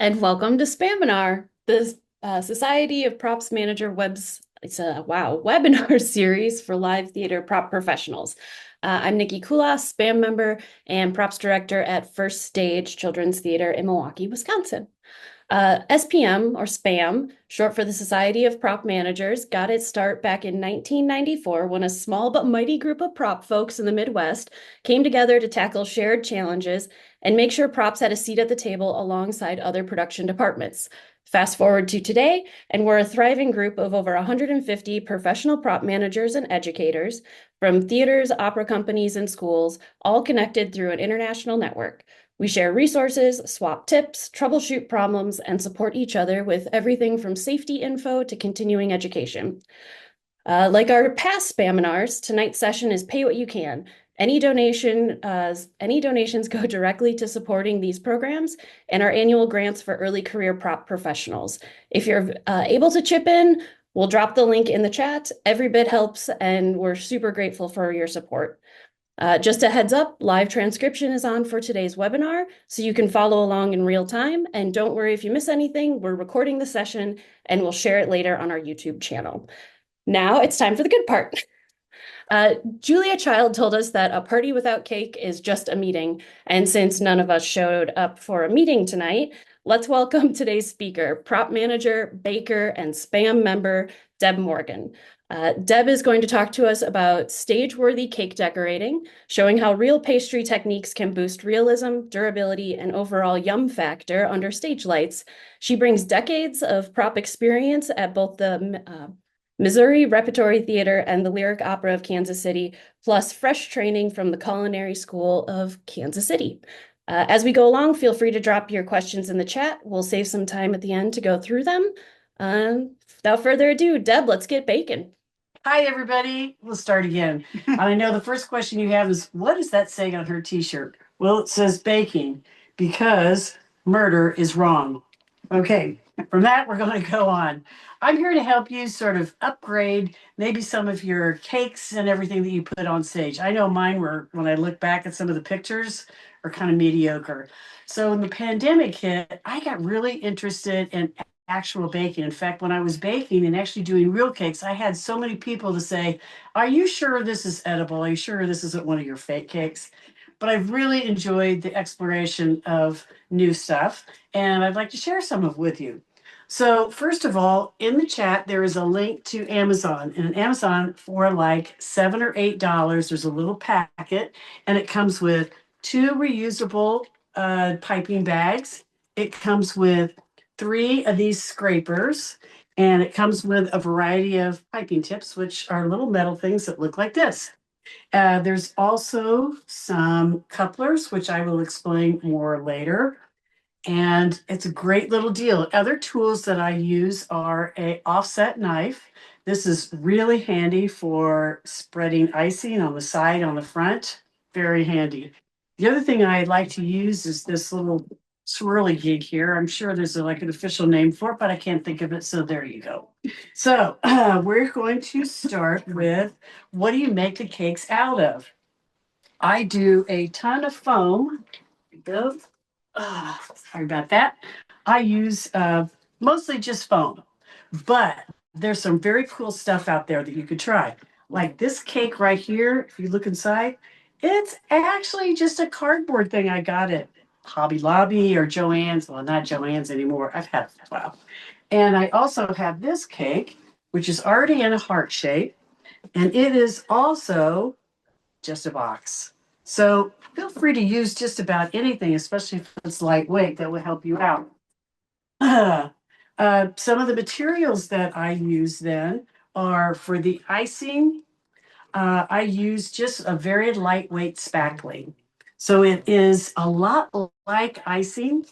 And welcome to Spaminar, the Society of Props Manager webinar series for live theater prop professionals. I'm Nikki Kulas, spam member and props director at First Stage Children's Theater in Milwaukee, Wisconsin. SPM, or SPAM, short for the Society of Prop Managers, got its start back in 1994 when a small but mighty group of prop folks in the Midwest came together to tackle shared challenges and make sure props had a seat at the table alongside other production departments. Fast forward to today, and we're a thriving group of over 150 professional prop managers and educators from theaters, opera companies, and schools, all connected through an international network. We share resources, swap tips, troubleshoot problems, and support each other with everything from safety info to continuing education. Like our past Spaminars, tonight's session is Pay What You Can. Any donations go directly to supporting these programs and our annual grants for early career prop professionals. If you're able to chip in, we'll drop the link in the chat. Every bit helps, and we're super grateful for your support. Just a heads up, live transcription is on for today's webinar, so you can follow along in real time. And don't worry if you miss anything, we're recording the session and we'll share it later on our YouTube channel. Now it's time for the good part. Julia Child told us that a party without cake is just a meeting. And since none of us showed up for a meeting tonight, let's welcome today's speaker, prop manager, baker, and spam member, Deb Morgan. Deb is going to talk to us about stage-worthy cake decorating, showing how real pastry techniques can boost realism, durability, and overall yum factor under stage lights. She brings decades of prop experience at both the Missouri Repertory Theatre and the Lyric Opera of Kansas City, plus fresh training from the Culinary School of Kansas City. As we go along, feel free to drop your questions in the chat. We'll save some time at the end to go through them. Without further ado, Deb, let's get baking. Hi, everybody. We'll start again. And I know the first question you have is, what is that saying on her t-shirt? Well, it says baking because murder is wrong. Okay, from that, we're going to go on. I'm here to help you sort of upgrade maybe some of your cakes and everything that you put on stage. I know mine were, when I look back at some of the pictures, are kind of mediocre. So when the pandemic hit, I got really interested in actual baking. In fact, when I was baking and actually doing real cakes, I had so many people to say, "Are you sure this is edible? Are you sure this isn't one of your fake cakes?" But I've really enjoyed the exploration of new stuff, and I'd like to share some of with you. So first of all, in the chat, there is a link to Amazon. And Amazon, for like $7 or $8, there's a little packet, and it comes with two reusable piping bags. It comes with three of these scrapers, and it comes with a variety of piping tips, which are little metal things that look like this. There's also some couplers, which I will explain more later. And it's a great little deal. Other tools that I use are a offset knife. This is really handy for spreading icing on the side, on the front. Very handy. The other thing I like to use is this little swirly gig here. I'm sure there's like an official name for it, but I can't think of it. So there you go. So we're going to start with, what do you make the cakes out of? I do a ton of foam. Go. Sorry about that. I use mostly just foam, but there's some very cool stuff out there that you could try. Like this cake right here, if you look inside, it's actually just a cardboard thing I got at Hobby Lobby or Joann's. Well, not Joann's anymore. I've had it for a while. And I also have this cake, which is already in a heart shape, and it is also just a box. So feel free to use just about anything, especially if it's lightweight, that will help you out. Some of the materials that I use then are for the icing. I use just a very lightweight spackling. So it is a lot like icing.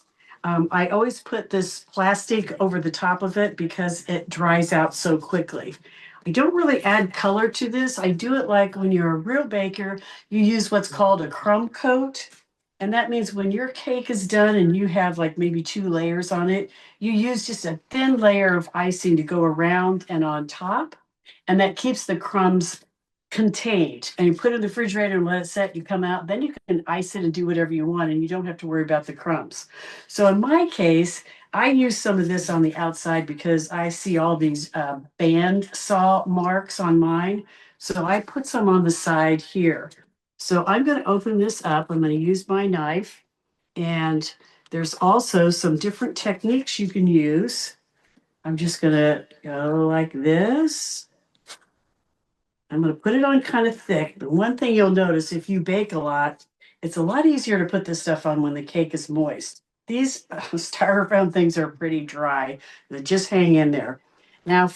I always put this plastic over the top of it because it dries out so quickly. I don't really add color to this. I do it like when you're a real baker, you use what's called a crumb coat. And that means when your cake is done and you have like maybe 2 layers on it, you use just a thin layer of icing to go around and on top. And that keeps the crumbs contained, and you put it in the refrigerator and let it set. You come out, then you can ice it and do whatever you want, and you don't have to worry about the crumbs. So in my case, I use some of this on the outside because I see all these band saw marks on mine. So I put some on the side here. So I'm going to open this up. I'm going to use my knife, and there's also some different techniques you can use. I'm just going to go like this. I'm going to put it on kind of thick. The one thing you'll notice if you bake a lot, it's a lot easier to put this stuff on when the cake is moist. These styrofoam things are pretty dry. They just hang in there. Now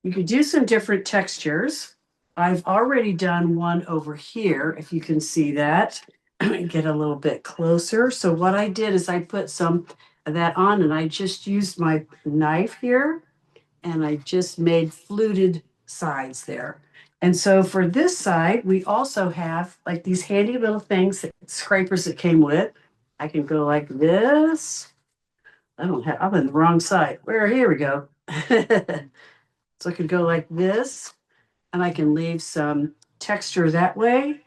you could do some different textures. I've already done one over here, if you can see that. Get a little bit closer. So what I did is I put some of that on, and I just used my knife here, and I just made fluted sides there. And so for this side, we also have like these handy little things, scrapers that came with. I can go like this. I'm in the wrong side. Here we go. So I could go like this, and I can leave some texture that way,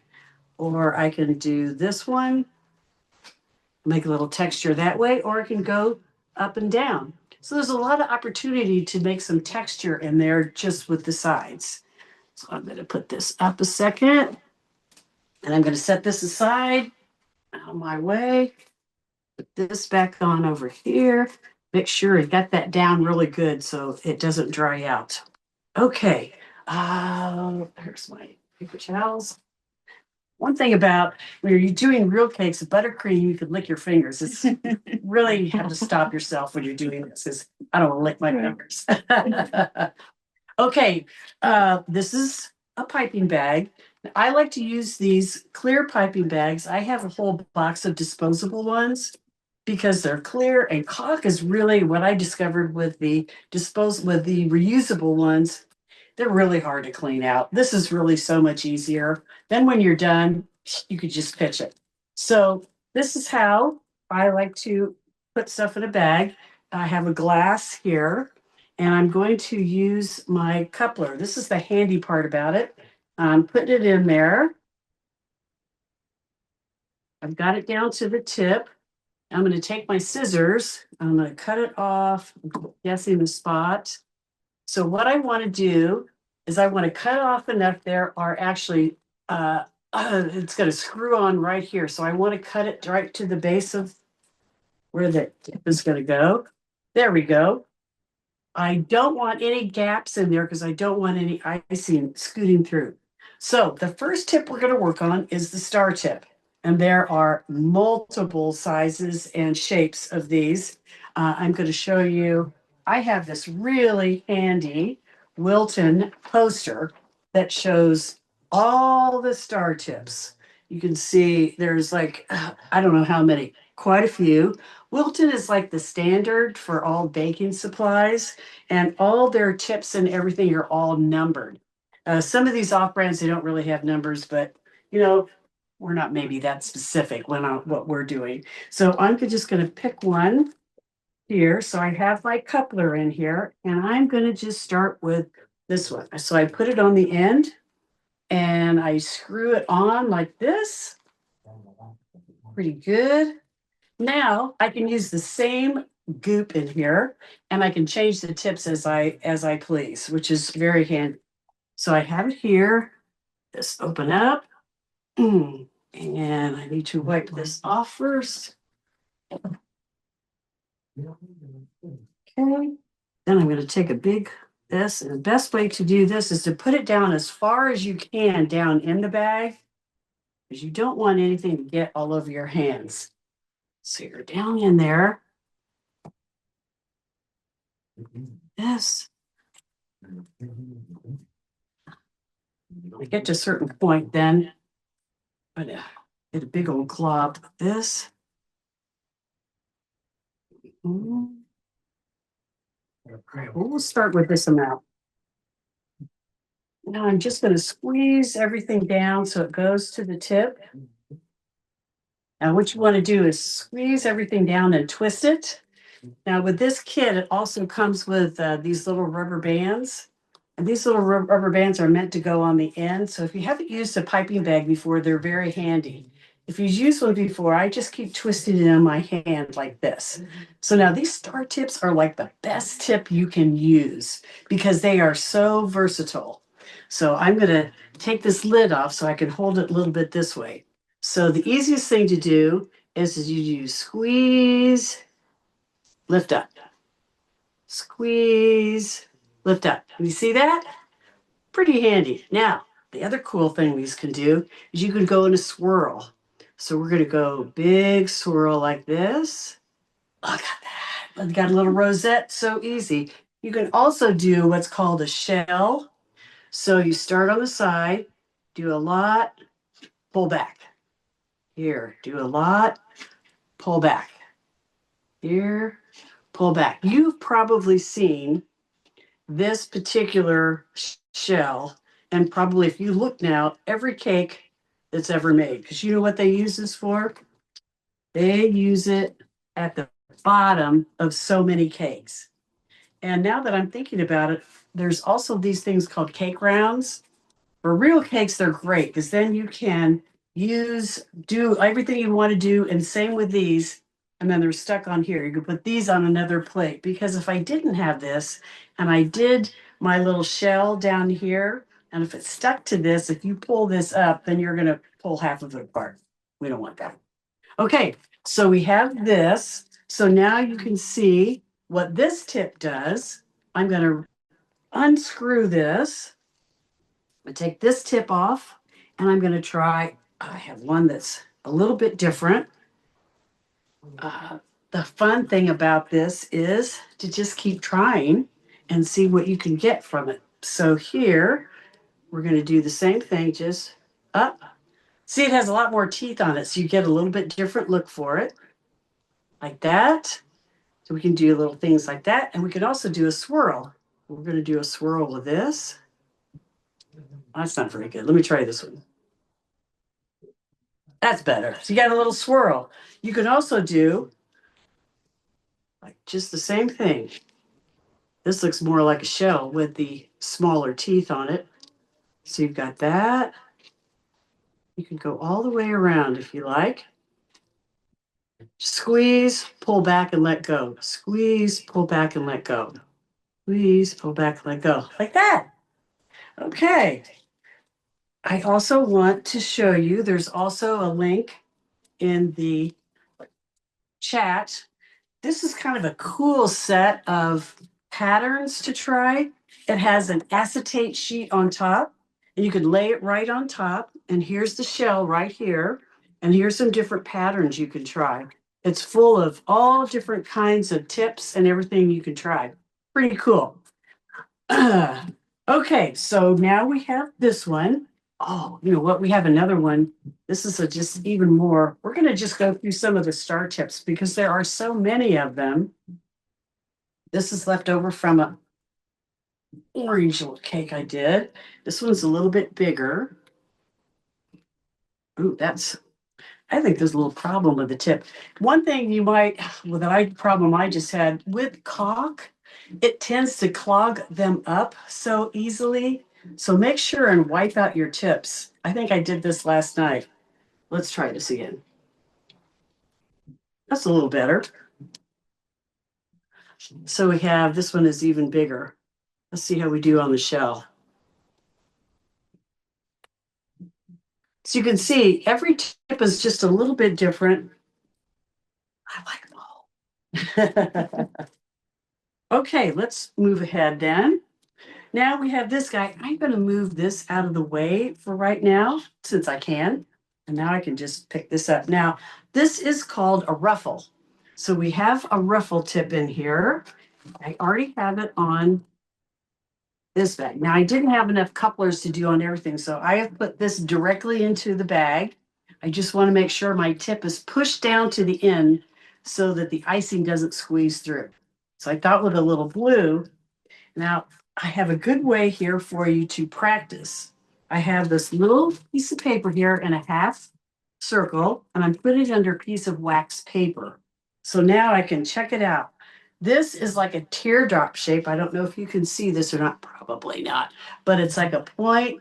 or I can do this one, make a little texture that way, or I can go up and down. So there's a lot of opportunity to make some texture in there just with the sides. So I'm going to put this up a second, and I'm going to set this aside out of my way. Put this back on over here. Make sure I got that down really good so it doesn't dry out. Okay, here's my paper towels. One thing about when you're doing real cakes, buttercream, you can lick your fingers. It's really, you have to stop yourself when you're doing this, because I don't want to lick my fingers. Okay, this is a piping bag. I like to use these clear piping bags. I have a whole box of disposable ones because they're clear, and caulk is really what I discovered with the reusable ones. They're really hard to clean out. This is really so much easier. Then when you're done, you could just pitch it. So this is how I like to put stuff in a bag. I have a glass here, and I'm going to use my coupler. This is the handy part about it. I'm putting it in there. I've got it down to the tip. I'm going to take my scissors. I'm going to cut it off, guessing the spot. So what I want to do is I want to cut off enough there, or actually it's going to screw on right here. So I want to cut it right to the base of where the tip is going to go. There we go. I don't want any gaps in there because I don't want any icing scooting through. So the first tip we're going to work on is the star tip. And there are multiple sizes and shapes of these. I'm going to show you. I have this really handy Wilton poster that shows all the star tips. You can see there's like, I don't know how many, quite a few. Wilton is like the standard for all baking supplies, and all their tips and everything are all numbered. Some of these off brands, they don't really have numbers, but you know, we're not maybe that specific when on what we're doing. So I'm just going to pick one here. So I have my coupler in here, and I'm going to just start with this one. So I put it on the end, and I screw it on like this. Pretty good. Now I can use the same goop in here, and I can change the tips as I please, which is very handy. So I have it here. Just open up. And I need to wipe this off first. Okay. Then I'm going to take a big this, and the best way to do this is to put it down as far as you can down in the bag, because you don't want anything to get all over your hands. So you're down in there. This. I get to a certain point, then I'm gonna get a big old glob of this. All right, well, we'll start with this amount. Now I'm just going to squeeze everything down so it goes to the tip. Now what you want to do is squeeze everything down and twist it. Now with this kit, it also comes with these little rubber bands. And these little rubber bands are meant to go on the end. So if you haven't used a piping bag before, they're very handy. If you've used one before, I just keep twisting it in my hand like this. So now these star tips are like the best tip you can use because they are so versatile. So I'm going to take this lid off so I can hold it a little bit this way. So the easiest thing to do is you squeeze, lift up, squeeze, lift up. You see that? Pretty handy. Now, the other cool thing we can do is you can go in a swirl. So we're going to go big swirl like this. Look at that. I've got a little rosette. So easy. You can also do what's called a shell. So you start on the side, do a lot, pull back. Here, do a lot, pull back. Here, pull back. You've probably seen this particular shell, and probably if you look now, every cake that's ever made, because you know what they use this for? They use it at the bottom of so many cakes. And now that I'm thinking about it, there's also these things called cake rounds. For real cakes, they're great because then you can do everything you want to do. And same with these. And then they're stuck on here. You can put these on another plate because if I didn't have this and I did my little shell down here, and if it's stuck to this, if you pull this up, then you're going to pull half of it apart. We don't want that. Okay, so we have this. So now you can see what this tip does. I'm going to unscrew this. I take this tip off and I'm going to try. I have one that's a little bit different. The fun thing about this is to just keep trying and see what you can get from it. So here we're going to do the same thing, just up. See, it has a lot more teeth on it, so you get a little bit different look for it, like that. So we can do little things like that, and we can also do a swirl. We're going to do a swirl with this. That's not very good. Let me try this one. That's better. So you got a little swirl. You can also do like just the same thing. This looks more like a shell with the smaller teeth on it. So you've got that. You can go all the way around if you like. Squeeze, pull back and let go. Squeeze, pull back and let go. Squeeze, pull back and let go. Like that. Okay. I also want to show you, there's also a link in the chat. This is kind of a cool set of patterns to try. It has an acetate sheet on top, and you can lay it right on top. And here's the shell right here. And here's some different patterns you can try. It's full of all different kinds of tips and everything you can try. Pretty cool. Okay, so now we have this one. Oh, you know what? We have another one. This is just even more. We're going to just go through some of the star tips because there are so many of them. This is left over from a orange little cake I did. This one's a little bit bigger. Ooh, I think there's a little problem with the tip. One thing problem I just had with caulk, it tends to clog them up so easily. So make sure and wipe out your tips. I think I did this last night. Let's try this again. That's a little better. So we have, this one is even bigger. Let's see how we do on the shell. So you can see every tip is just a little bit different. I like them all. Okay, let's move ahead then. Now we have this guy. I'm going to move this out of the way for right now, since I can. And now I can just pick this up. Now, this is called a ruffle. So we have a ruffle tip in here. I already have it on this bag. Now, I didn't have enough couplers to do on everything, so I have put this directly into the bag. I just want to make sure my tip is pushed down to the end so that the icing doesn't squeeze through. So I thought with a little blue. Now, I have a good way here for you to practice. I have this little piece of paper here and a half circle, and I'm putting it under a piece of wax paper. So now I can check it out. This is like a teardrop shape. I don't know if you can see this or not, probably not, but it's like a point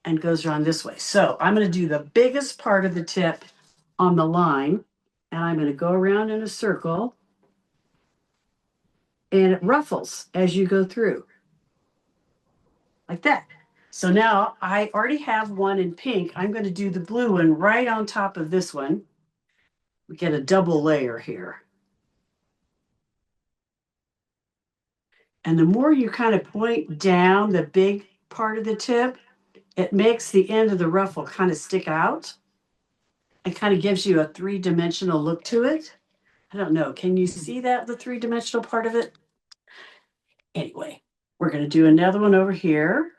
and goes around this way. So I'm going to do the biggest part of the tip on the line, and I'm going to go around in a circle, and it ruffles as you go through, like that. So now I already have one in pink. I'm going to do the blue one right on top of this one. We get a double layer here. And the more you kind of point down the big part of the tip, it makes the end of the ruffle kind of stick out. It kind of gives you a three-dimensional look to it. I don't know. Can you see that, the three-dimensional part of it? Anyway, we're going to do another one over here.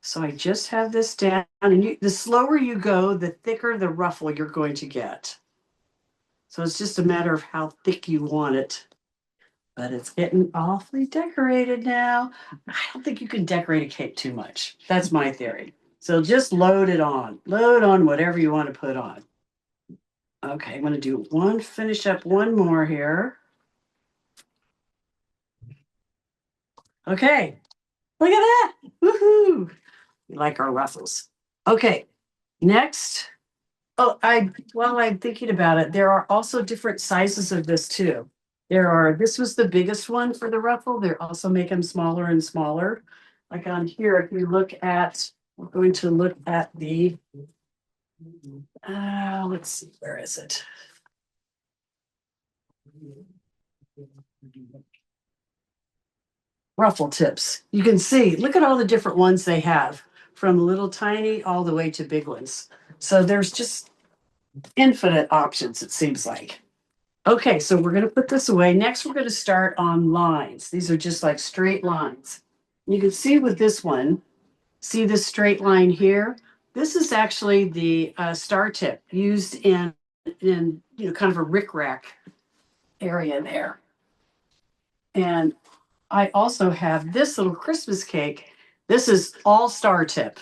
So I just have this down, and the slower you go, the thicker the ruffle you're going to get. So it's just a matter of how thick you want it. But it's getting awfully decorated now. I don't think you can decorate a cake too much. That's my theory. So just load it on. Load on whatever you want to put on. Okay, I'm going to do one, finish up one more here. Okay, look at that. Woohoo. We like our ruffles. Okay, next. Oh, while I'm thinking about it, there are also different sizes of this too. This was the biggest one for the ruffle. They also make them smaller and smaller. Like on here, if you look at, we're going to look at the, let's see, where is it? Ruffle tips. You can see, look at all the different ones they have, from little tiny all the way to big ones. So there's just infinite options, it seems like. Okay, so we're going to put this away. Next, we're going to start on lines. These are just like straight lines. You can see with this one, see this straight line here? This is actually the star tip used in kind of a rickrack area there. And I also have this little Christmas cake. This is all star tip.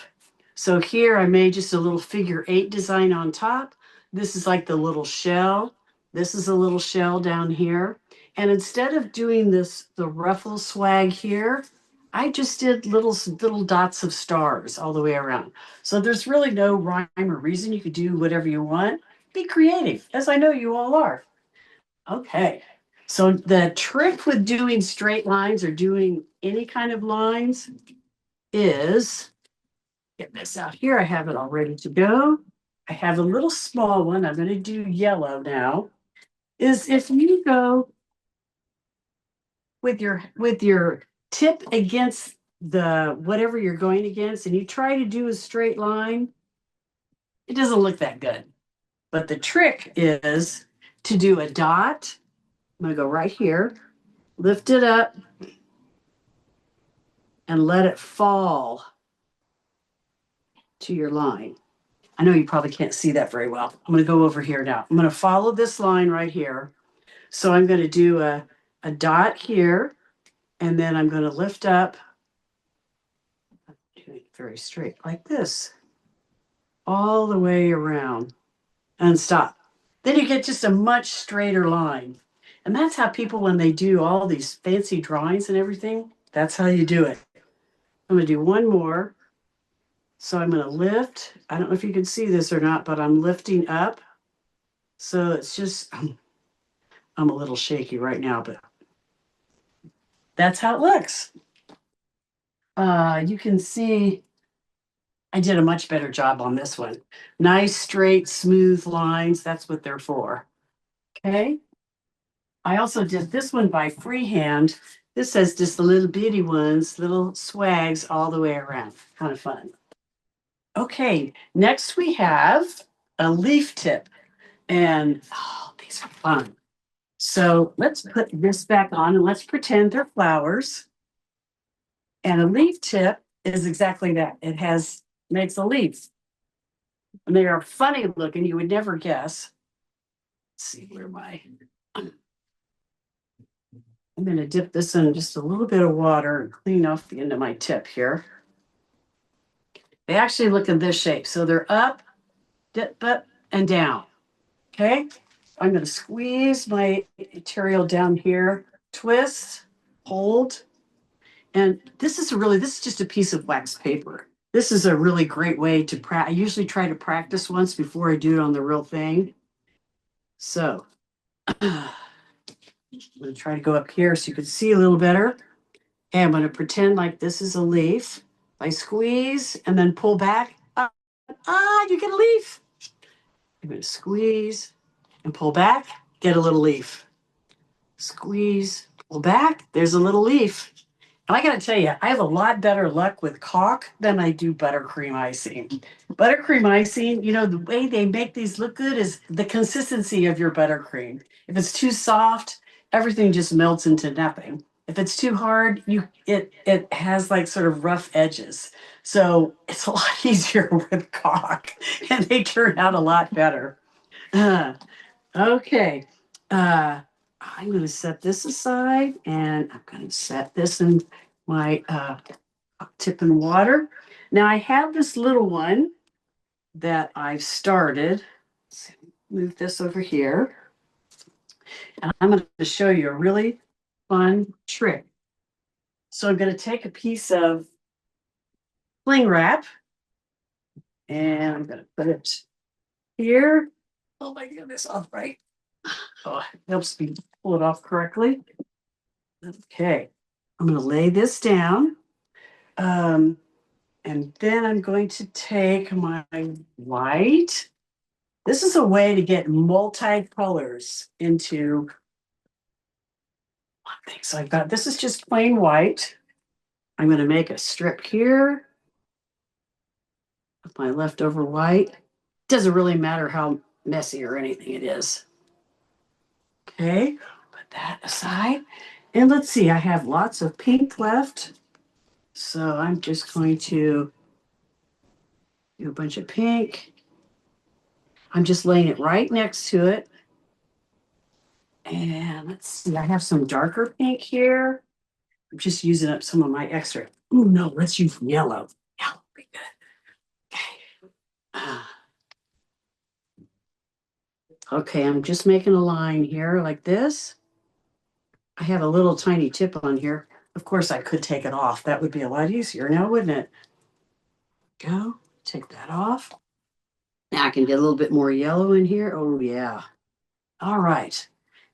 So here I made just a little figure-8 design on top. This is like the little shell. This is a little shell down here. And instead of doing the ruffle swag here, I just did little dots of stars all the way around. So there's really no rhyme or reason. You could do whatever you want. Be creative, as I know you all are. Okay. So the trick with doing straight lines or doing any kind of lines is, get this out here. I have it all ready to go. I have a little small one. I'm going to do yellow now. Is if you go with your tip against the whatever you're going against and you try to do a straight line, it doesn't look that good. But the trick is to do a dot. I'm going to go right here, lift it up, and let it fall to your line. I know you probably can't see that very well. I'm going to go over here now. I'm going to follow this line right here. So I'm going to do a dot here, and then I'm going to lift up, do it very straight like this, all the way around, and stop. Then you get just a much straighter line. And that's how people, when they do all these fancy drawings and everything, that's how you do it. I'm going to do one more. So I'm going to lift. I don't know if you can see this or not, but I'm lifting up. So it's just, I'm a little shaky right now, but that's how it looks. You can see I did a much better job on this one. Nice, straight, smooth lines. That's what they're for. Okay. I also did this one by freehand. This has just the little bitty ones, little swags all the way around. Kind of fun. Okay, next we have a leaf tip. And these are fun. So let's put this back on and let's pretend they're flowers. And a leaf tip is exactly that. It makes a leaf. And they are funny looking. You would never guess. Let's see where I'm going to dip this in just a little bit of water and clean off the end of my tip here. They actually look in this shape. So they're up, dip, up, and down. Okay. I'm going to squeeze my material down here, twist, hold. And this is just a piece of wax paper. This is a really great way to practice. I usually try to practice once before I do it on the real thing. So I'm going to try to go up here so you can see a little better. And I'm going to pretend like this is a leaf. I squeeze and then pull back. You get a leaf. I'm going to squeeze and pull back, get a little leaf. Squeeze, pull back, there's a little leaf. And I got to tell you, I have a lot better luck with caulk than I do buttercream icing. Buttercream icing, the way they make these look good is the consistency of your buttercream. If it's too soft, everything just melts into nothing. If it's too hard, it has like sort of rough edges. So it's a lot easier with caulk, and they turn out a lot better. Uh, okay. Uh, I'm going to set this aside, and I'm going to set this in my tip in water. Now I have this little one that I've started. Let's move this over here. And I'm going to show you a really fun trick. So I'm going to take a piece of cling wrap, and I'm going to put it here. Oh my goodness, all right. Oh, it helps me pull it off correctly. Okay, I'm going to lay this down. Um, and then I'm going to take my white. This is a way to get multi-colors into one thing. So I've got, this is just plain white. I'm going to make a strip here with my leftover white. Doesn't really matter how messy or anything it is. Okay, put that aside. And let's see, I have lots of pink left. So I'm just going to do a bunch of pink. I'm just laying it right next to it. And let's see, I have some darker pink here. I'm just using up some of my extra. Oh no, let's use yellow. Yellow would be good. Okay. Okay, I'm just making a line here like this. I have a little tiny tip on here. Of course, I could take it off. That would be a lot easier now, wouldn't it? Go, take that off. Now I can get a little bit more yellow in here. Oh, yeah. All right.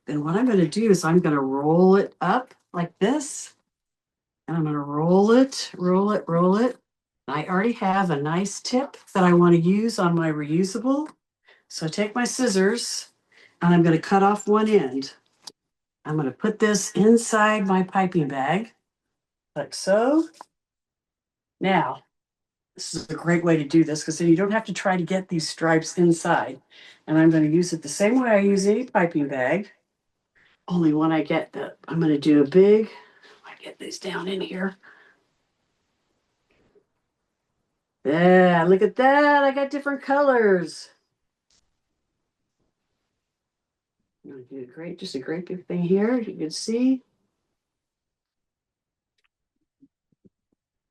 Then what I'm going to do is I'm going to roll it up like this. And I'm going to roll it, roll it, roll it. I already have a nice tip that I want to use on my reusable. So I take my scissors and I'm going to cut off one end. I'm going to put this inside my piping bag, like so. Now, this is a great way to do this because then you don't have to try to get these stripes inside. And I'm going to use it the same way I use any piping bag. Only when I'm going to do a big, I get these down in here. Yeah, look at that. I got different colors. Just a great big thing here. You can see.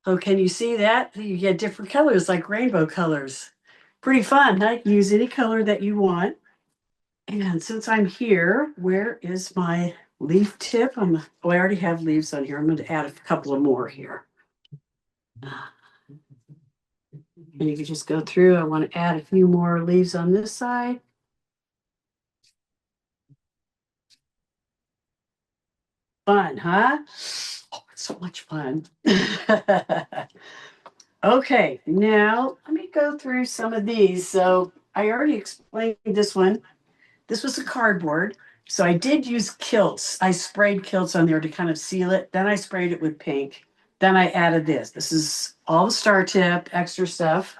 Oh, can you see that? You get different colors like rainbow colors. Pretty fun, huh? You can use any color that you want. And since I'm here, where is my leaf tip? I already have leaves on here. I'm going to add a couple of more here. And you can just go through. I want to add a few more leaves on this side. Fun, huh? Oh, it's so much fun. Okay, now let me go through some of these. So I already explained this one. This was a cardboard. So I did use kilts. I sprayed kilts on there to kind of seal it. Then I sprayed it with pink. Then I added this. This is all the star tip, extra stuff.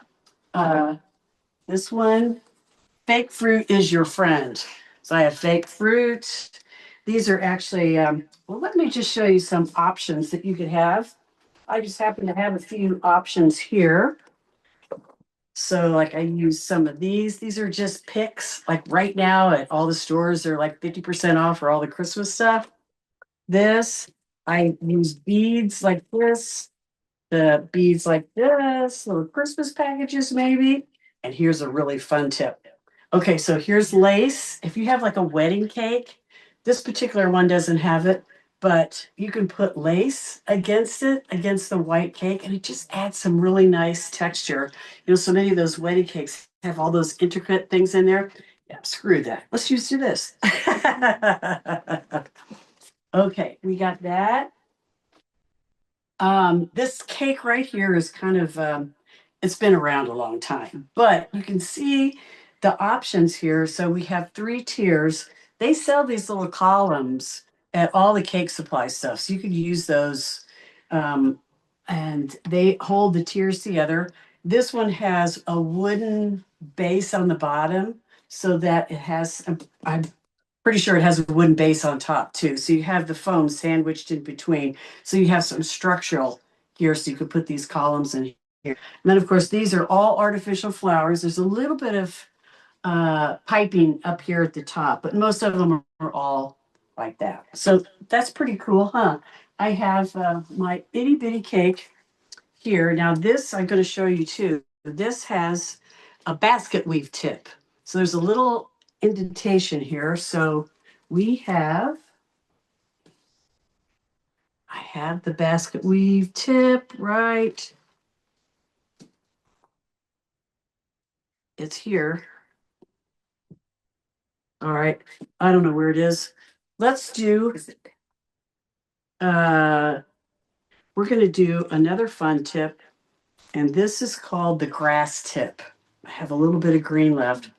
This one, fake fruit is your friend. So I have fake fruit. These are actually, well, let me just show you some options that you could have. I just happen to have a few options here. So like I use some of these. These are just picks. Like right now at all the stores, they're like 50% off for all the Christmas stuff. This, I use beads like this, the beads like this, little Christmas packages maybe. And here's a really fun tip. Okay, so here's lace. If you have like a wedding cake, this particular one doesn't have it, but you can put lace against it, against the white cake, and it just adds some really nice texture. So many of those wedding cakes have all those intricate things in there. Yeah, screw that. Let's just do this. Okay, we got that. This cake right here is kind of, it's been around a long time, but you can see the options here. So we have 3 tiers. They sell these little columns at all the cake supply stuff. So you could use those, um, and they hold the tiers together. This one has a wooden base on the bottom so that it has, I'm pretty sure it has a wooden base on top too. So you have the foam sandwiched in between. So you have some structural here. So you could put these columns in here. And then of course, these are all artificial flowers. There's a little bit of piping up here at the top, but most of them are all like that. So that's pretty cool, huh? I have my itty bitty cake here. Now this I'm going to show you too. This has a basket weave tip. So there's a little indentation here. So we have, I have the basket weave tip, right? It's here. All right. I don't know where it is. Let's do, uh, we're going to do another fun tip. And this is called the grass tip. I have a little bit of green left.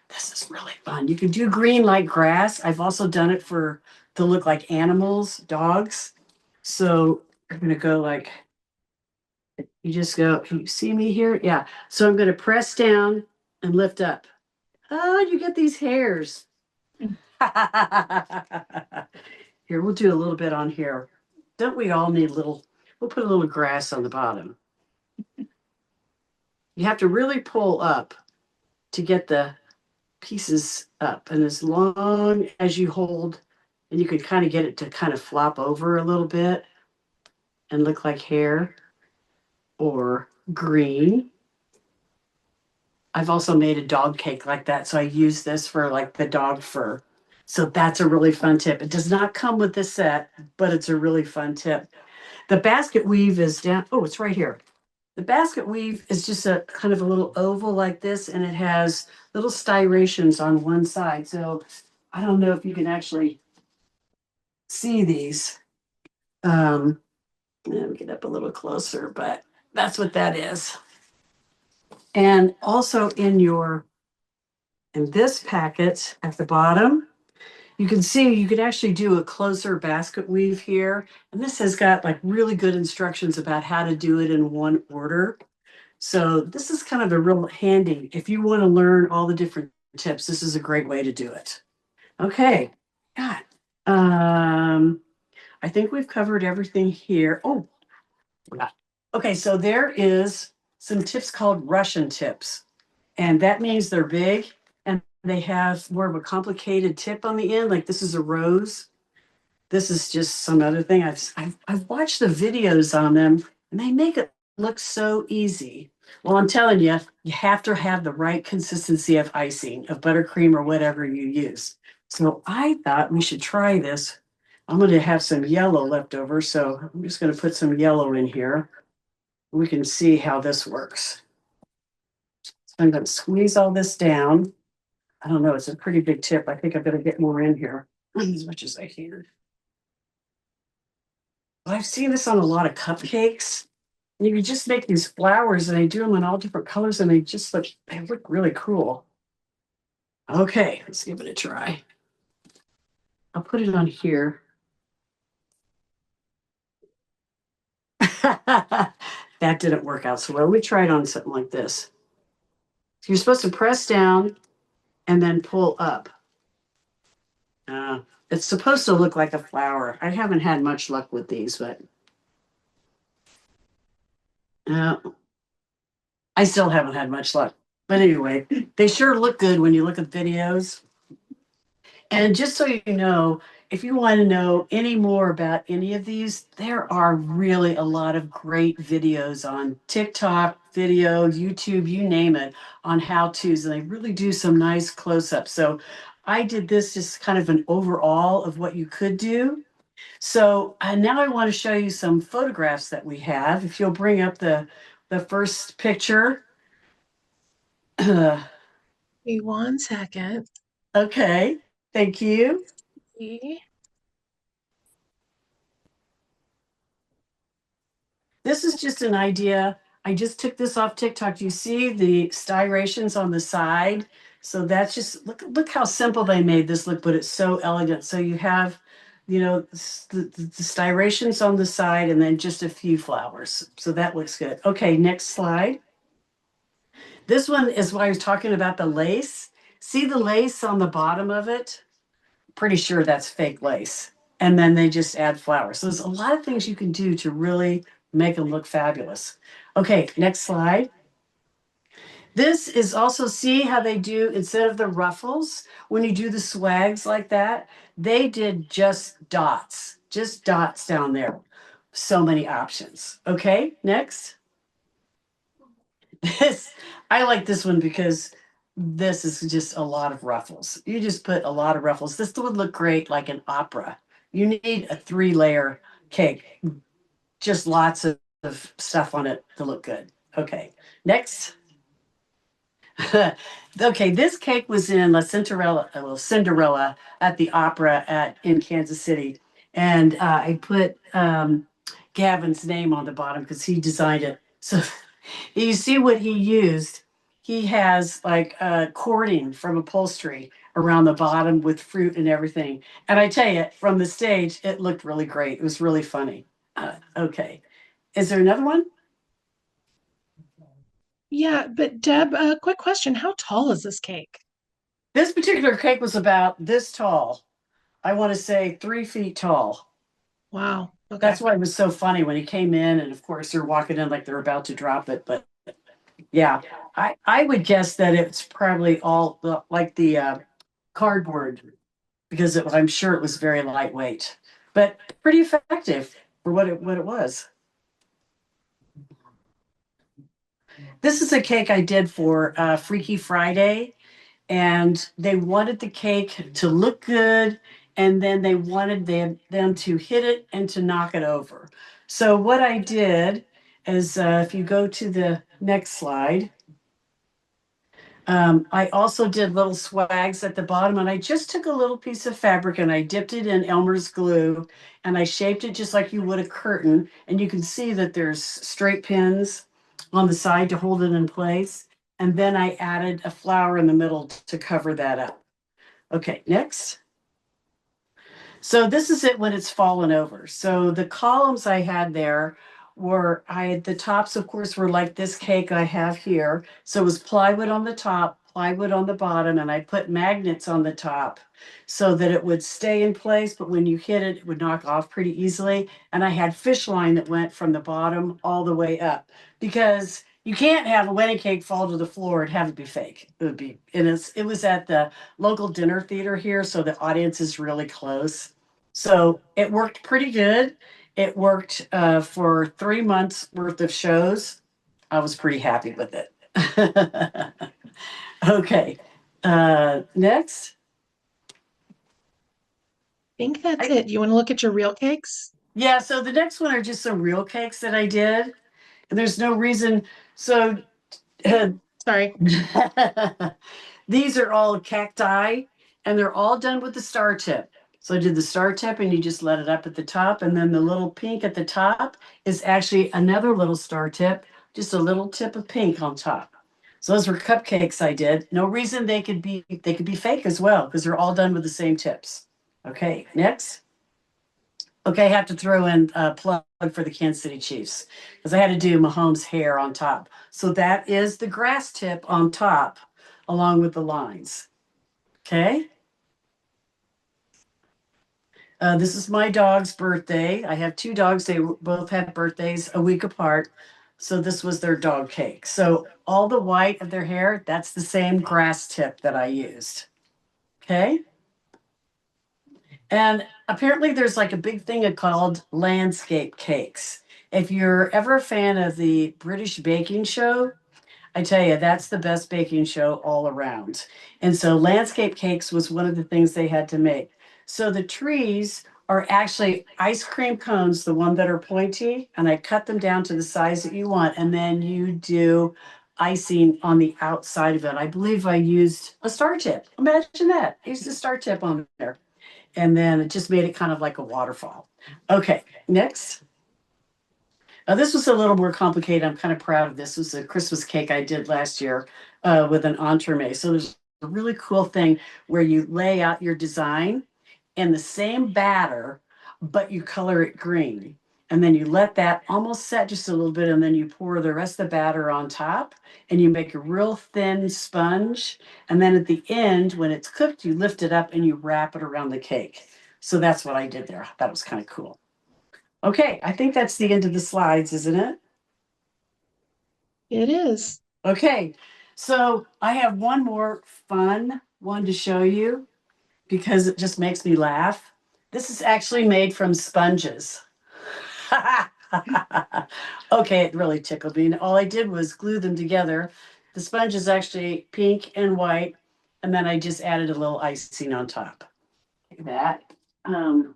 This is really fun. You can do green like grass. I've also done it for to look like animals, dogs. So I'm gonna go like you just go. Can you see me here? Yeah. So I'm gonna press down and lift up. Oh, you get these hairs. Here, we'll do a little bit on here. Don't we all need a little? We'll put a little grass on the bottom. You have to really pull up to get the pieces up. And as long as you hold, and you can kind of get it to kind of flop over a little bit and look like hair or green. I've also made a dog cake like that. So I use this for like the dog fur. So that's a really fun tip. It does not come with this set, but it's a really fun tip. The basket weave is down. Oh, it's right here. The basket weave is just a kind of a little oval like this, and it has little styrations on one side. So I don't know if you can actually see these. Let me get up a little closer, but that's what that is. And also in this packet at the bottom, you can see you could actually do a closer basket weave here. And this has got like really good instructions about how to do it in one order. So this is kind of a real handy. If you want to learn all the different tips, this is a great way to do it. Okay. God. I think we've covered everything here. Oh, forgot. Okay, so there is some tips called Russian tips. And that means they're big and they have more of a complicated tip on the end. Like this is a rose. This is just some other thing. I've watched the videos on them and they make it look so easy. Well, I'm telling you, you have to have the right consistency of icing, of buttercream or whatever you use. So I thought we should try this. I'm going to have some yellow left over, so I'm just going to put some yellow in here. We can see how this works. So I'm going to squeeze all this down. I don't know, it's a pretty big tip. I think I better get more in here as much as I can. I've seen this on a lot of cupcakes. You can just make these flowers and they do them in all different colors and they look really cool. Okay, let's give it a try. I'll put it on here. That didn't work out so well. Let me try it on something like this. So you're supposed to press down and then pull up. It's supposed to look like a flower. I haven't had much luck with these, but uh, I still haven't had much luck. But anyway, they sure look good when you look at videos. And just so you know, if you want to know any more about any of these, there are really a lot of great videos on TikTok, video, YouTube, you name it, on how-tos, and they really do some nice close-ups. So I did this just kind of an overall of what you could do. So now I want to show you some photographs that we have. If you'll bring up the first picture. Wait 1 second. Okay, thank you. Okay. This is just an idea. I just took this off TikTok. You see the styrations on the side. So that's just look how simple they made this look, but it's so elegant. So you have, the styrations on the side and then just a few flowers. So that looks good. Okay, next slide. This one is what I was talking about, the lace. See the lace on the bottom of it? Pretty sure that's fake lace. And then they just add flowers. So there's a lot of things you can do to really make them look fabulous. Okay, next slide. This is also, see how they do, instead of the ruffles, when you do the swags like that, they did just dots down there. So many options. Okay, next. This, I like this one because this is just a lot of ruffles. You just put a lot of ruffles. This would look great like an opera. You need a 3-layer cake, just lots of stuff on it to look good. Okay, next. Okay, this cake was in Cinderella at the opera in Kansas City, and I put Gavin's name on the bottom because he designed it. So you see what he used. He has like cording from upholstery around the bottom with fruit and everything. And I tell you, from the stage, it looked really great. It was really funny. Okay, is there another one? Yeah, but Deb, quick question. How tall is this cake? This particular cake was about this tall. I want to say 3 feet tall. Wow. Okay. That's why it was so funny when he came in, and of course they're walking in like they're about to drop it. But yeah, I would guess that it's probably all like the cardboard because I'm sure it was very lightweight, but pretty effective for what it was. This is a cake I did for Freaky Friday, and they wanted the cake to look good, and then they wanted them to hit it and to knock it over. So what I did is, if you go to the next slide, I also did little swags at the bottom, and I just took a little piece of fabric and I dipped it in Elmer's glue, and I shaped it just like you would a curtain. And you can see that there's straight pins on the side to hold it in place. And then I added a flower in the middle to cover that up. Okay, next. So this is it when it's fallen over. So the columns I had there the tops, of course, were like this cake I have here. So it was plywood on the top, plywood on the bottom, and I put magnets on the top so that it would stay in place, but when you hit it, it would knock off pretty easily. And I had fish line that went from the bottom all the way up because you can't have a wedding cake fall to the floor and have it be fake. It was at the local dinner theater here, so the audience is really close. So it worked pretty good. It worked for 3 months worth of shows. I was pretty happy with it. Okay, next. I think that's it. Do you want to look at your real cakes? Yeah, so the next one are just some real cakes that I did. There's no reason. So Sorry. these are all cacti, and they're all done with the star tip. So I did the star tip, and you just let it up at the top, and then the little pink at the top is actually another little star tip, just a little tip of pink on top. So those were cupcakes I did. No reason they could be fake as well because they're all done with the same tips. Okay, next. Okay, I have to throw in a plug for the Kansas City Chiefs because I had to do Mahomes' hair on top. So that is the grass tip on top along with the lines. Okay. This is my dog's birthday. I have 2 dogs. They both had birthdays a week apart. So this was their dog cake. So all the white of their hair, that's the same grass tip that I used. Okay. And apparently there's like a big thing called landscape cakes. If you're ever a fan of the British baking show, I tell you, that's the best baking show all around. And so landscape cakes was one of the things they had to make. So the trees are actually ice cream cones, the one that are pointy, and I cut them down to the size that you want. And then you do icing on the outside of it. I believe I used a star tip. Imagine that. I used a star tip on there. And then it just made it kind of like a waterfall. Okay, next. This was a little more complicated. I'm kind of proud of this. This was a Christmas cake I did last year with an entremet. So there's a really cool thing where you lay out your design in the same batter, but you color it green. And then you let that almost set just a little bit, and then you pour the rest of the batter on top, and you make a real thin sponge. And then at the end, when it's cooked, you lift it up and you wrap it around the cake. So that's what I did there. That was kind of cool. Okay, I think that's the end of the slides, isn't it? It is. Okay, so I have one more fun one to show you because it just makes me laugh. This is actually made from sponges. Okay, it really tickled me. And all I did was glue them together. The sponge is actually pink and white, and then I just added a little icing on top. Like that. Um,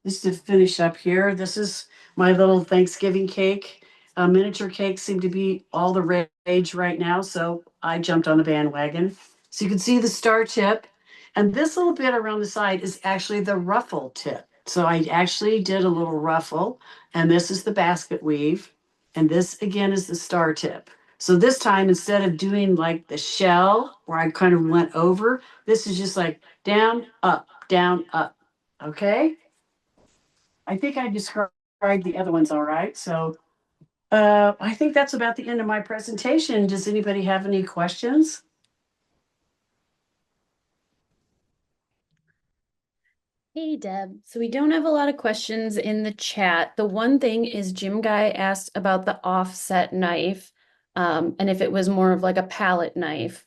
just to finish up here, this is my little Thanksgiving cake. Miniature cakes seem to be all the rage right now, so I jumped on the bandwagon. So you can see the star tip, and this little bit around the side is actually the ruffle tip. So I actually did a little ruffle, and this is the basket weave, and this again is the star tip. So this time, instead of doing like the shell where I kind of went over, this is just like down, up, down, up. Okay? I think I described the other ones all right. So I think that's about the end of my presentation. Does anybody have any questions? Hey Deb, so we don't have a lot of questions in the chat. The one thing is Jim Guy asked about the offset knife, and if it was more of like a palette knife,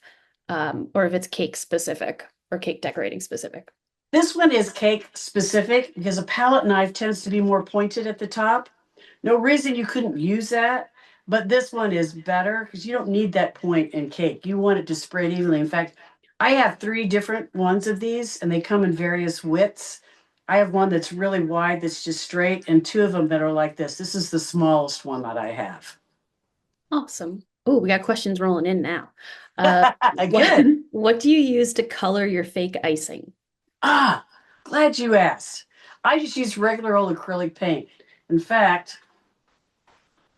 or if it's cake specific or cake decorating specific. This one is cake specific because a palette knife tends to be more pointed at the top. No reason you couldn't use that, but this one is better because you don't need that point in cake. You want it to spread evenly. In fact, I have three different ones of these and they come in various widths. I have one that's really wide that's just straight, and two of them that are like this. This is the smallest one that I have. Awesome. Oh, we got questions rolling in now. Uh, what, Good. what do you use to color your fake icing? Ah, glad you asked. I just use regular old acrylic paint. In fact,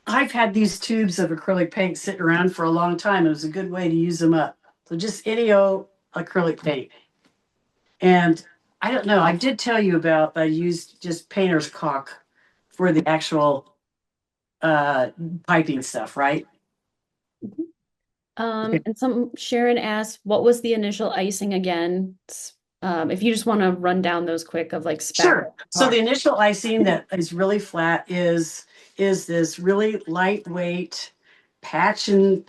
I've had these tubes of acrylic paint sitting around for a long time. It was a good way to use them up. So just any old acrylic paint. And I don't know, I did tell you about I used just painter's caulk for the actual uh piping stuff, right? And some Sharon asked, what was the initial icing again? If you just want to run down those quick of like Sure. spackle. So the initial icing that is really flat is this really lightweight patch and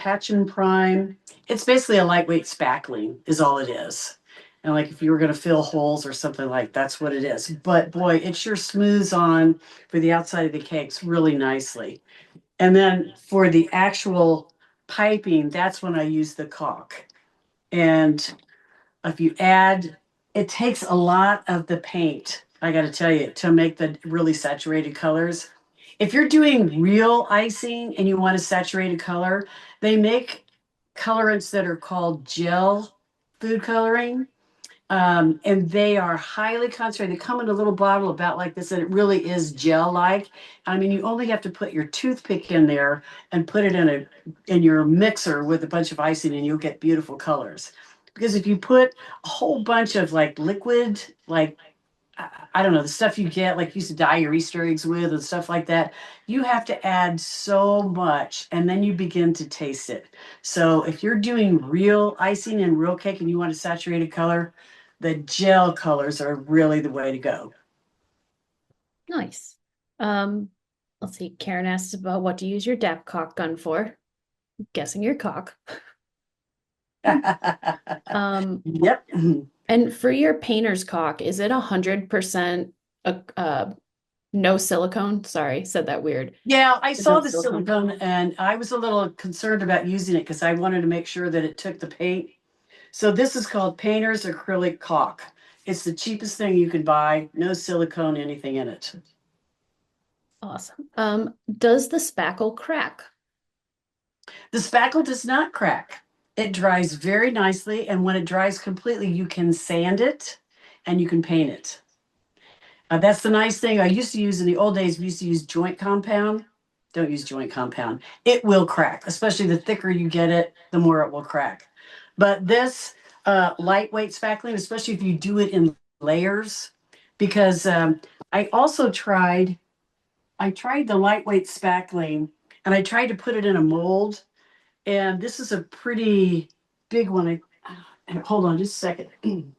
prime. It's basically a lightweight spackling is all it is. And like if you were going to fill holes or something like that's what it is. But boy, it sure smooths on for the outside of the cakes really nicely. And then for the actual piping, that's when I use the caulk. And if you add, it takes a lot of the paint, I got to tell you, to make the really saturated colors. If you're doing real icing and you want a saturated color, they make colorants that are called gel food coloring. And they are highly concentrated. They come in a little bottle about like this, and it really is gel-like. I mean, you only have to put your toothpick in there and put it in your mixer with a bunch of icing, and you'll get beautiful colors. Because if you put a whole bunch of like liquid, like I don't know, the stuff you get, like you used to dye your Easter eggs with and stuff like that, you have to add so much and then you begin to taste it. So if you're doing real icing and real cake and you want a saturated color, the gel colors are really the way to go. Nice. Um, let's see. Karen asks about what to use your DAP caulk gun for. I'm guessing your caulk. Um, Yep. and for your painter's caulk, is it 100% No silicone. Sorry, said that weird. Yeah, I No saw the silicone. silicone and I was a little concerned about using it because I wanted to make sure that it took the paint. So this is called Painter's Acrylic Caulk. It's the cheapest thing you can buy, no silicone, anything in it. Awesome. Does the spackle crack? The spackle does not crack. It dries very nicely, and when it dries completely, you can sand it and you can paint it. That's the nice thing. I used to use in the old days, we used to use joint compound. Don't use joint compound. It will crack, especially the thicker you get it, the more it will crack. But this lightweight spackling, especially if you do it in layers, because I also I tried the lightweight spackling and I tried to put it in a mold. And this is a pretty big one. Hold on just a second.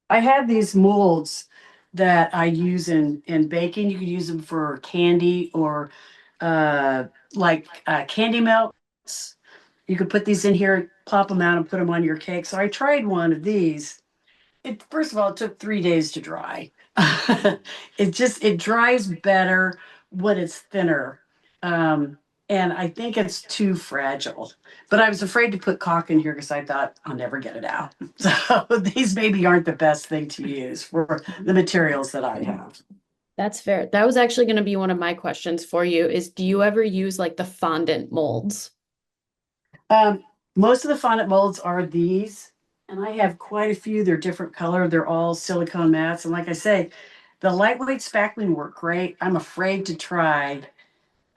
I have these molds that I use in baking. You could use them for candy or uh, candy melts. You could put these in here, plop them out, and put them on your cake. So I tried one of these. It first of all, it took 3 days to dry. It dries better when it's thinner. Um, and I think it's too fragile. But I was afraid to put caulk in here because I thought I'll never get it out. So these maybe aren't the best thing to use for the materials that I have. That's fair. That was actually going to be one of my questions for you is do you ever use like the fondant molds? Um, Most of the fondant molds are these, and I have quite a few. They're different color. They're all silicone mats. And like I say, the lightweight spackling work great. I'm afraid to try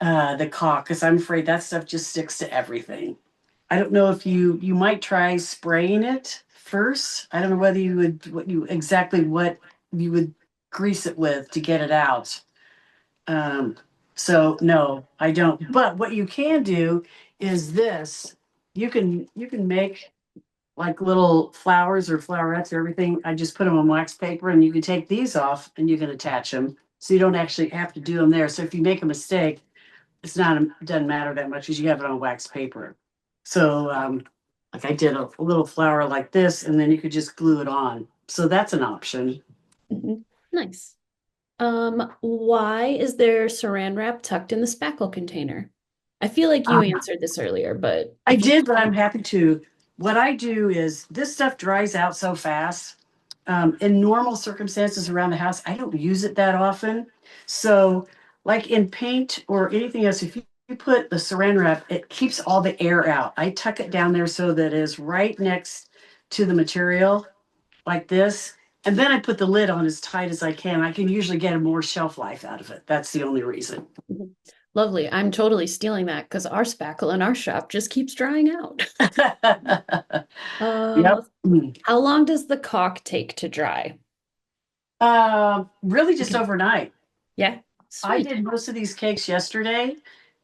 the caulk because I'm afraid that stuff just sticks to everything. I don't know if you might try spraying it first. I don't know whether you would what you would grease it with to get it out. Um, so no, I don't. But what you can do is this. You can make like little flowers or flowerets or everything. I just put them on wax paper and you can take these off and you can attach them. So you don't actually have to do them there. So if you make a mistake, it doesn't matter that much because you have it on wax paper. So like I did a little flower like this and then you could just glue it on. So that's an option. Mhm. Nice. Why is there saran wrap tucked in the spackle container? I feel like you answered this earlier, but I did, but I'm happy to. What I do is this stuff dries out so fast. In normal circumstances around the house, I don't use it that often. So, like in paint or anything else, if you put the saran wrap, it keeps all the air out. I tuck it down there so that it is right next to the material, like this. And then I put the lid on as tight as I can. I can usually get a more shelf life out of it. That's the only reason. lovely. I'm totally stealing that because our spackle in our shop just keeps drying out. Yep. How long does the caulk take to dry? Really just overnight. Yeah, I sweet. did most of these cakes yesterday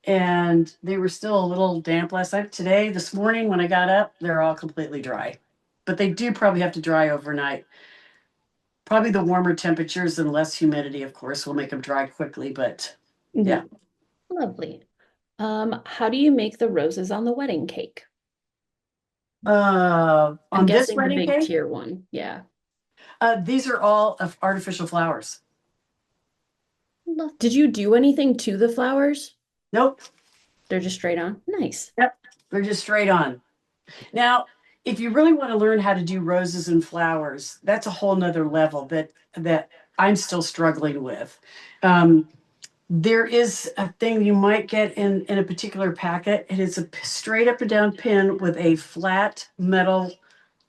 and they were still a little damp last night. Today, this morning when I got up, they're all completely dry. But they do probably have to dry overnight. Probably the warmer temperatures and less humidity, of course, will make them dry quickly, but yeah. Mhm. Lovely. How do you make the roses on the wedding cake? I'm On this guessing the wedding big cake, tier one. Yeah. these are all of artificial flowers. Did you do anything to the flowers? Nope. They're just straight on. Nice. Yep. They're just straight on. Now, if you really want to learn how to do roses and flowers, that's a whole nother level that I'm still struggling with. Um, there is a thing you might get in a particular packet. It is a straight up and down pin with a flat metal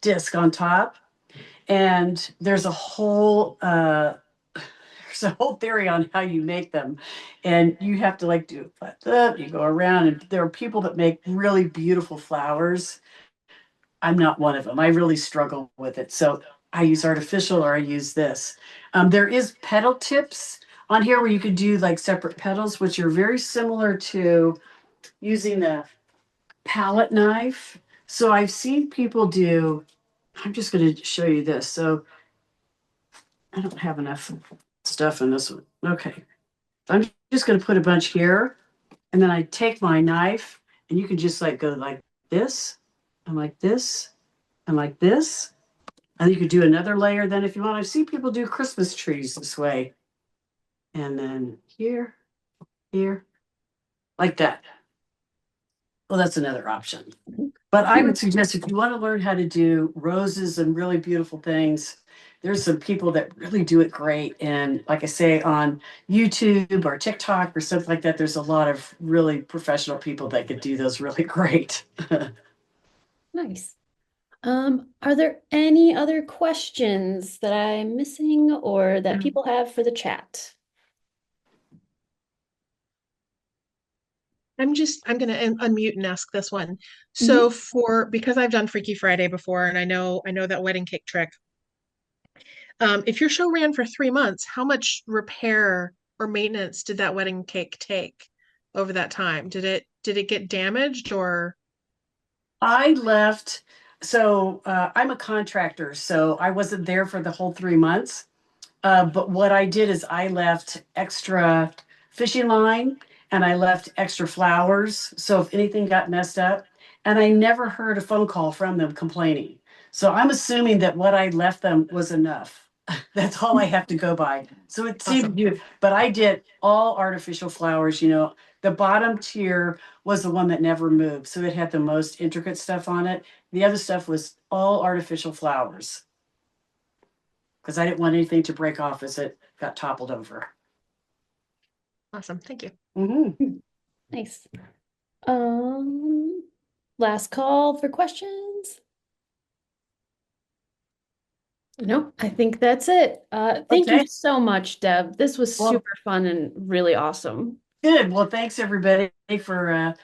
disc on top, and there's a whole theory on how you make them, and you have to like do it flat up. You go around, and there are people that make really beautiful flowers. I'm not one of them. I really struggle with it. So I use artificial or I use this. There is petal tips on here where you could do like separate petals, which are very similar to using a palette knife. So I've seen people do, I'm just going to show you this. So I don't have enough stuff in this one. Okay. I'm just going to put a bunch here. And then I take my knife and you can just like go like this and like this and like this. And you could do another layer then if you want. I see people do Christmas trees this way. And then here, here, like that. Well, that's another option. But I would suggest if you want to learn how to do roses and really beautiful things, there's some people that really do it great. And like I say, on YouTube or TikTok or something like that, there's a lot of really professional people that could do those really great. Nice. Are there any other questions that I'm missing or that people have for the chat? I'm going to unmute and ask this one. So because I've done Freaky Friday before and I know that wedding cake trick. If your show ran for 3 months, how much repair or maintenance did that wedding cake take over that time? Did it get damaged or? I left, so I'm a contractor, so I wasn't there for the whole 3 months. But what I did is I left extra fishing line and I left extra flowers. So if anything got messed up, and I never heard a phone call from them complaining. So I'm assuming that what I left them was enough. That's all I have to go by. So it seemed Awesome. good. But I did all artificial flowers, you know. The bottom tier was the one that never moved. So it had the most intricate stuff on it. The other stuff was all artificial flowers because I didn't want anything to break off as it got toppled over. Awesome. Thank you. Nice. Last call for questions. No, I think that's it. Thank you Okay. so much, Deb. This was Well, super fun and really awesome. good. Well, thanks everybody for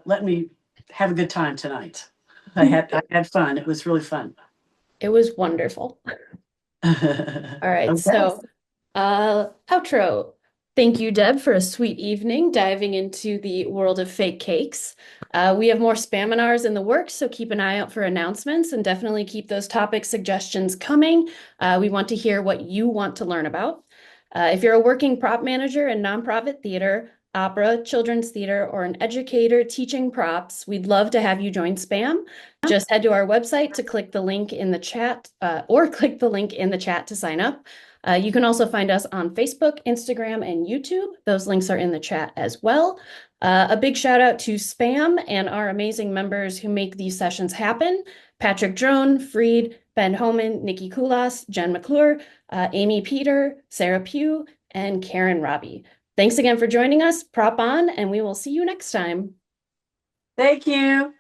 letting me have a good time tonight. I had fun. It was really fun. It was wonderful. All right, Okay. so outro. Thank you, Deb, for a sweet evening diving into the world of fake cakes. We have more Spaminars in the works, so keep an eye out for announcements and definitely keep those topic suggestions coming. We want to hear what you want to learn about. If you're a working prop manager in nonprofit theater, opera, children's theater, or an educator teaching props, we'd love to have you join SPAM. Just head to our website to click the link in the chat or click the link in the chat to sign up. You can also find us on Facebook, Instagram, and YouTube. Those links are in the chat as well. A big shout out to SPAM and our amazing members who make these sessions happen. Patrick Drone, Freed, Ben Homan, Nikki Kulas, Jen McClure, Amy Peter, Sarah Pugh, and Karen Robbie. Thanks again for joining us. Prop on, and we will see you next time. Thank you.